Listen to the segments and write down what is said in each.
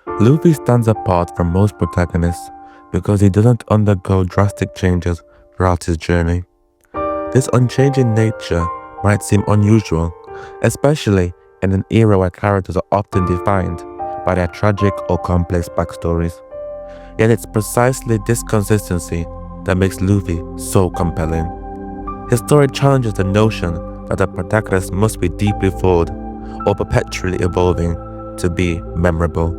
Luffy stands apart from most protagonists because he doesn't undergo drastic changes throughout his journey. This unchanging nature might seem unusual, especially in an era where characters are often defined by their tragic or complex backstories. Yet it's precisely this consistency that makes Luffy so compelling. His story challenges the notion that the protagonist must be deeply flawed or perpetually evolving to be memorable.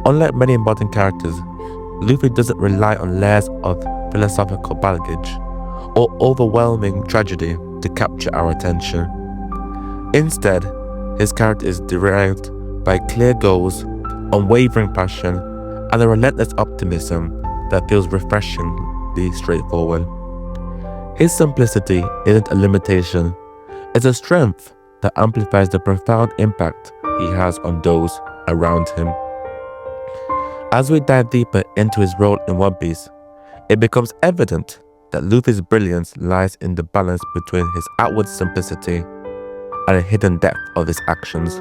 Unlike many modern characters, Luffy doesn't rely on layers of philosophical baggage or overwhelming tragedy to capture our attention. Instead, his character is derived by clear goals, unwavering passion, and a relentless optimism that feels refreshingly straightforward. His simplicity isn't a limitation, it's a strength that amplifies the profound impact he has on those around him. As we dive deeper into his role in One Piece, it becomes evident that Luffy's brilliance lies in the balance between his outward simplicity and the hidden depth of his actions.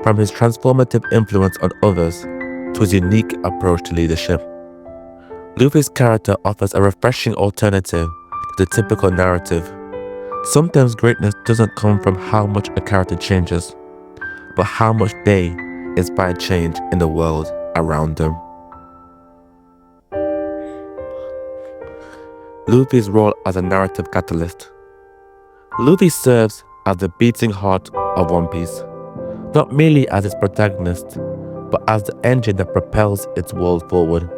From his transformative influence on others to his unique approach to leadership, Luffy's character offers a refreshing alternative to the typical narrative. Sometimes greatness doesn't come from how much a character changes, but how much they inspire change in the world around them. Luffy's role as a narrative catalyst. Luffy serves as the beating heart of One Piece, not merely as its protagonist, but as the engine that propels its world forward.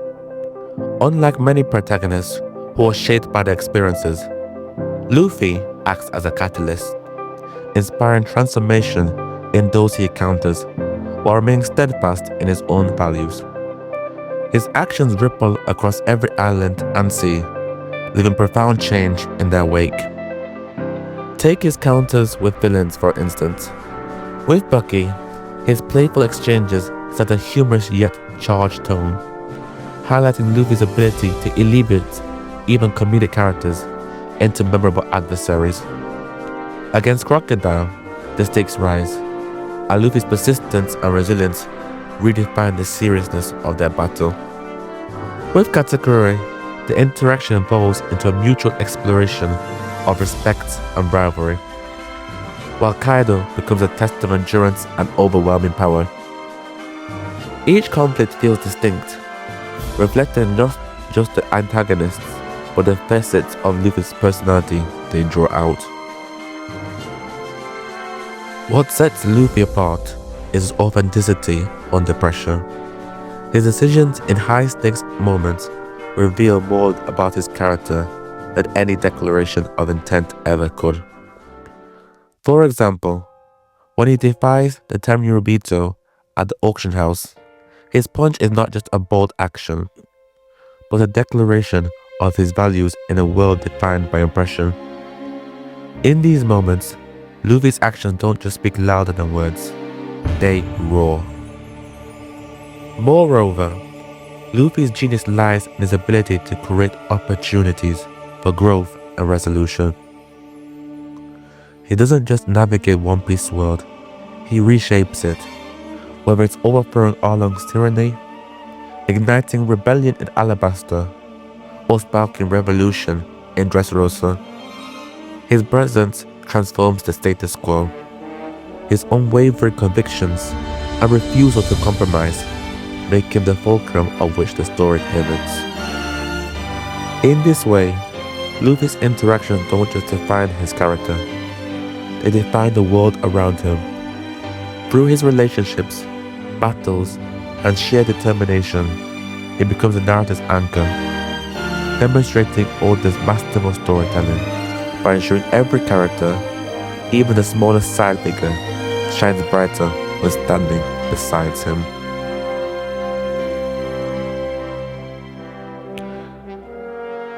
Unlike many protagonists who are shaped by their experiences, Luffy acts as a catalyst, inspiring transformation in those he encounters while remaining steadfast in his own values. His actions ripple across every island and sea, leaving profound change in their wake. Take his counters with villains, for instance. With Bucky, his playful exchanges set a humorous yet charged tone, highlighting Luffy's ability to elevate even comedic characters into memorable adversaries. Against Crocodile, the stakes rise, and Luffy's persistence and resilience redefine the seriousness of their battle. With Katakuri, the interaction evolves into a mutual exploration of respect and rivalry, while Kaido becomes a test of endurance and overwhelming power. Each conflict feels distinct, reflecting not just the antagonists, but the facets of Luffy's personality they draw out. What sets Luffy apart is his authenticity under pressure. His decisions in high-stakes moments reveal more about his character than any declaration of intent ever could. For example, when he defies the Tenryubito at the auction house, his punch is not just a bold action, but a declaration of his values in a world defined by oppression. In these moments, Luffy's actions don't just speak louder than words, they roar. Moreover, Luffy's genius lies in his ability to create opportunities for growth and resolution. He doesn't just navigate One Piece's world, he reshapes it, whether it's overthrowing Arlong's tyranny, igniting rebellion in Alabasta, or sparking revolution in Dressrosa. His presence transforms the status quo. His unwavering convictions and refusal to compromise make him the fulcrum of which the story pivots. In this way, Luffy's interactions don't just define his character, they define the world around him. Through his relationships, battles, and sheer determination, he becomes a narrative's anchor, demonstrating Oda's masterful storytelling by ensuring every character, even the smallest side figure, shines brighter when standing beside him.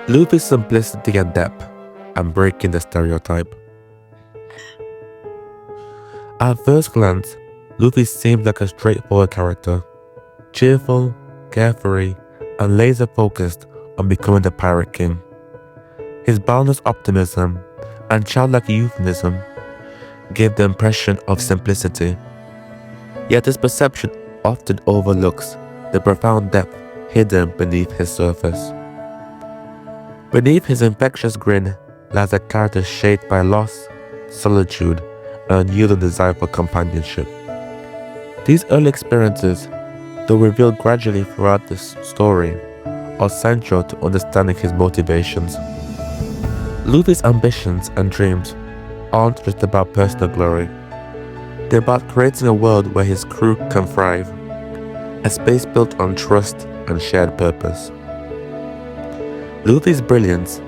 Luffy's simplicity and depth, and breaking the stereotype. At first glance, Luffy seems like a straightforward character, cheerful, carefree, and laser-focused on becoming the Pirate King. His boundless optimism and childlike euphemism give the impression of simplicity. Yet this perception often overlooks the profound depth hidden beneath his surface. Beneath his infectious grin lies a character shaped by loss, solitude, and unyielding desire for companionship. These early experiences, though revealed gradually throughout the story, are central to understanding his motivations. Luffy's ambitions and dreams aren't just about personal glory. They're about creating a world where his crew can thrive, a space built on trust and shared purpose. Luffy's brilliance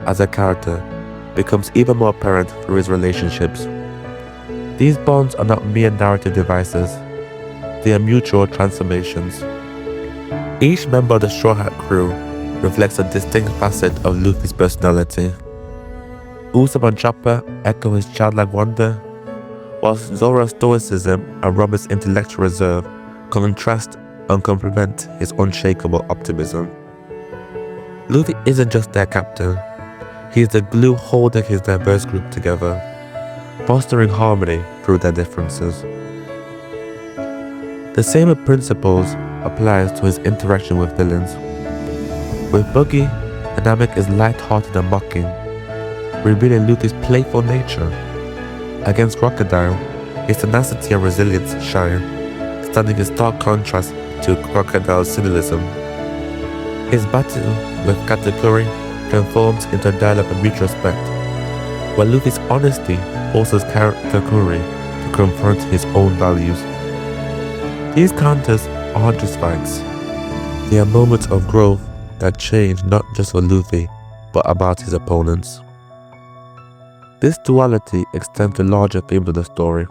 as a character becomes even more apparent through his relationships. These bonds are not mere narrative devices, they are mutual transformations. Each member of the Straw Hat crew reflects a distinct facet of Luffy's personality. Usopp and Chopper echo his childlike wonder, whilst Zoro's stoicism and Robin's intellectual reserve contrast and complement his unshakable optimism. Luffy isn't just their captain, he is the glue holding his diverse group together, fostering harmony through their differences. The same principles applies to his interaction with villains. With Buggy, the dynamic is light-hearted and mocking, revealing Luffy's playful nature. Against Crocodile, his tenacity and resilience shine, standing in stark contrast to Crocodile's cynicism. His battle with Katakuri transforms into a dialogue of mutual respect, while Luffy's honesty forces Katakuri to confront his own values. These counters aren't just fights, they are moments of growth that change not just for Luffy, but about his opponents. This duality extends to larger themes of the story.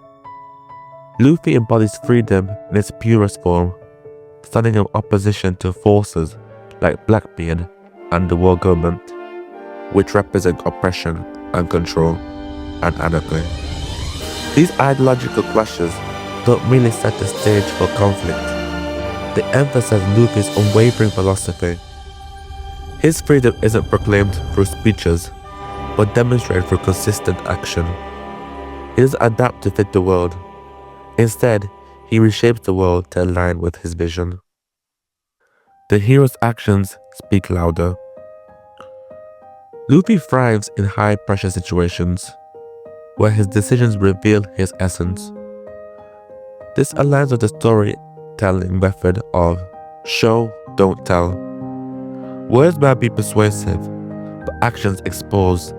Luffy embodies freedom in its purest form, standing in opposition to forces like Blackbeard and the world government, which represent oppression and control and anarchy. These ideological clashes don't merely set the stage for conflict, they emphasize Luffy's unwavering philosophy. His freedom isn't proclaimed through speeches, but demonstrated through consistent action. He doesn't adapt to fit the world. Instead, he reshapes the world to align with his vision. The hero's actions speak louder. Luffy thrives in high-pressure situations, where his decisions reveal his essence. This aligns with the storytelling method of show, don't tell. Words might be persuasive, but actions expose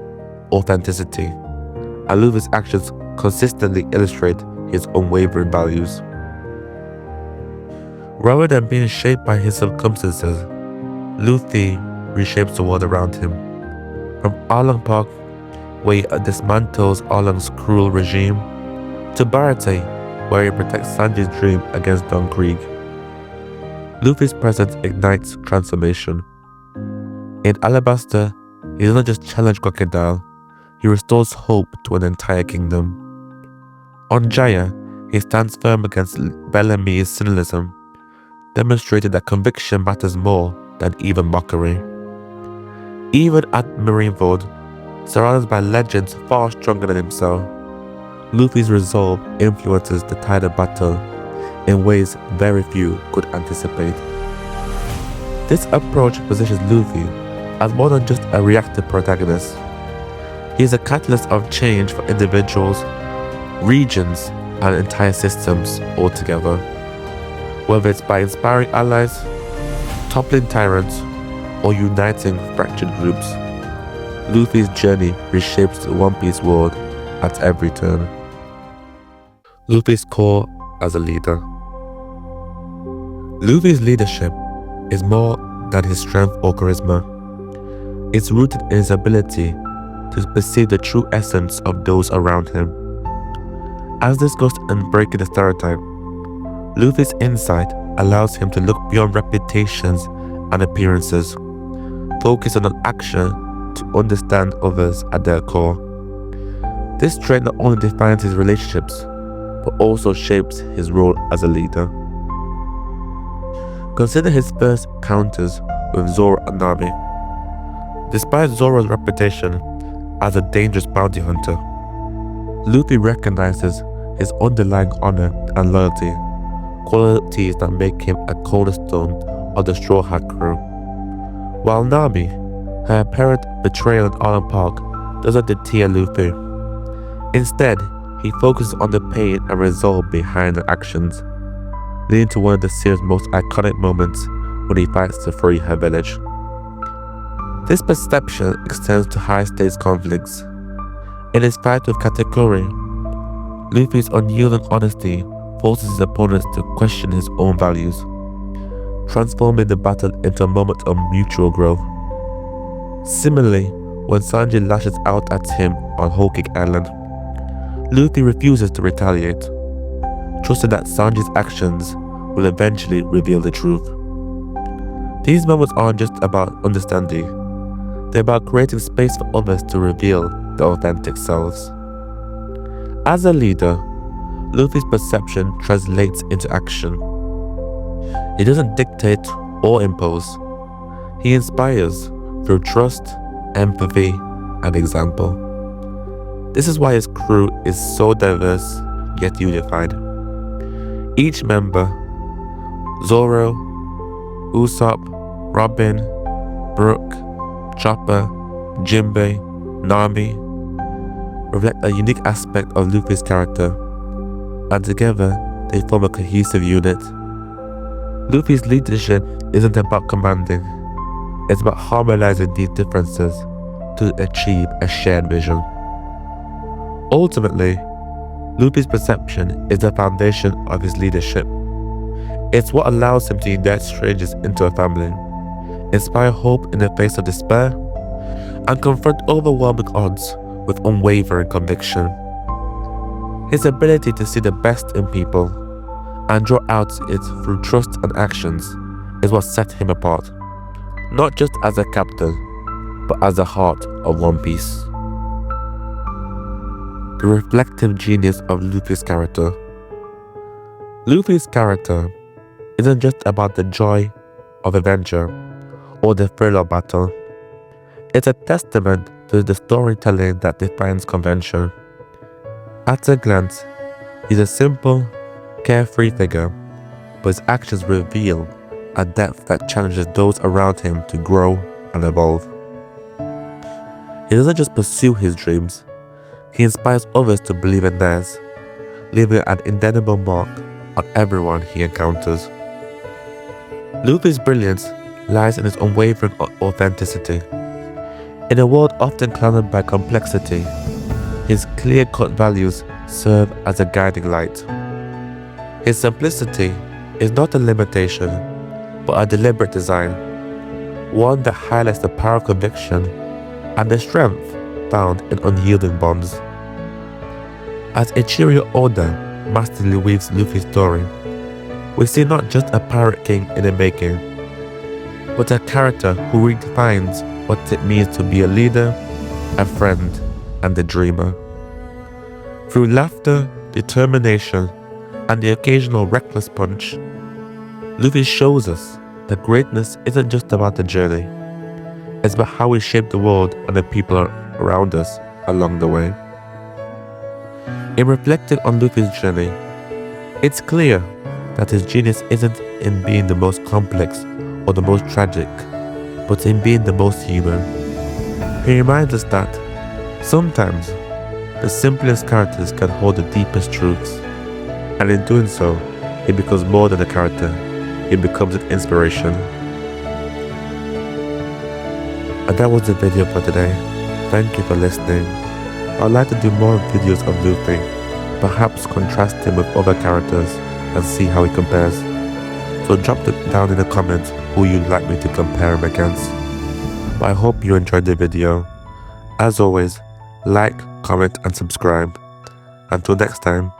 authenticity, and Luffy's actions consistently illustrate his unwavering values. Rather than being shaped by his circumstances, Luffy reshapes the world around him. From Arlong Park, where he dismantles Arlong's cruel regime, to Baratie, where he protects Sanji's dream against Don Krieg. Luffy's presence ignites transformation. In Alabasta, he does not just challenge Crocodile, he restores hope to an entire kingdom. On Jaya, he stands firm against Bellamy's cynicism, demonstrating that conviction matters more than even mockery. Even at Marineford, surrounded by legends far stronger than himself, Luffy's resolve influences the tide of battle in ways very few could anticipate. This approach positions Luffy as more than just a reactive protagonist. He is a catalyst of change for individuals, regions, and entire systems altogether. Whether it's by inspiring allies, toppling tyrants, or uniting fractured groups, Luffy's journey reshapes the One Piece world at every turn. Luffy's core as a leader. Luffy's leadership is more than his strength or charisma. It's rooted in his ability to perceive the true essence of those around him. As discussed in Breaking the Stereotype, Luffy's insight allows him to look beyond reputations and appearances, focus on an action to understand others at their core. This trait not only defines his relationships, but also shapes his role as a leader. Consider his first encounters with Zoro and Nami. Despite Zoro's reputation as a dangerous bounty hunter, Luffy recognizes his underlying honor and loyalty, qualities that make him a cornerstone of the Straw Hat crew. While Nami, her apparent betrayal in Island Park, doesn't deter Luffy. Instead, he focuses on the pain and resolve behind her actions, leading to one of the series' most iconic moments when he fights to free her village. This perception extends to high-stakes conflicts. In his fight with Katakuri, Luffy's unyielding honesty forces his opponents to question his own values, transforming the battle into a moment of mutual growth. Similarly, when Sanji lashes out at him on Whole Cake Island, Luffy refuses to retaliate, trusting that Sanji's actions will eventually reveal the truth. These moments aren't just about understanding, they're about creating space for others to reveal their authentic selves. As a leader, Luffy's perception translates into action. He doesn't dictate or impose. He inspires through trust, empathy, and example. This is why his crew is so diverse yet unified. Each member, Zoro, Usopp, Robin, Brook, Chopper, Jinbei, Nami, reflect a unique aspect of Luffy's character, and together they form a cohesive unit. Luffy's leadership isn't about commanding, it's about harmonizing these differences to achieve a shared vision. Ultimately, Luffy's perception is the foundation of his leadership. It's what allows him to unite strangers into a family, inspire hope in the face of despair, and confront overwhelming odds with unwavering conviction. His ability to see the best in people and draw out it through trust and actions is what set him apart, not just as a captain, but as the heart of One Piece. The reflective genius of Luffy's character. Luffy's character isn't just about the joy of adventure or the thrill of battle. It's a testament to the storytelling that defines convention. At a glance, he's a simple, carefree figure, but his actions reveal a depth that challenges those around him to grow and evolve. He doesn't just pursue his dreams, he inspires others to believe in theirs, leaving an indelible mark on everyone he encounters. Luffy's brilliance lies in his unwavering authenticity. In a world often clouded by complexity, his clear-cut values serve as a guiding light. His simplicity is not a limitation, but a deliberate design, one that highlights the power of conviction and the strength found in unyielding bonds. As Ichiro Oda masterfully weaves Luffy's story, we see not just a pirate king in the making, but a character who redefines what it means to be a leader, a friend, and a dreamer. Through laughter, determination, and the occasional reckless punch, Luffy shows us that greatness isn't just about the journey, it's about how we shape the world and the people around us along the way. In reflecting on Luffy's journey, it's clear that his genius isn't in being the most complex or the most tragic, but in being the most human. He reminds us that sometimes the simplest characters can hold the deepest truths, and in doing so, he becomes more than a character, he becomes an inspiration. And that was the video for today. Thank you for listening. I'd like to do more videos of Luffy, perhaps contrast him with other characters and see how he compares. So drop it down in the comments who you'd like me to compare him against. But I hope you enjoyed the video. As always, like, comment and subscribe. Until next time.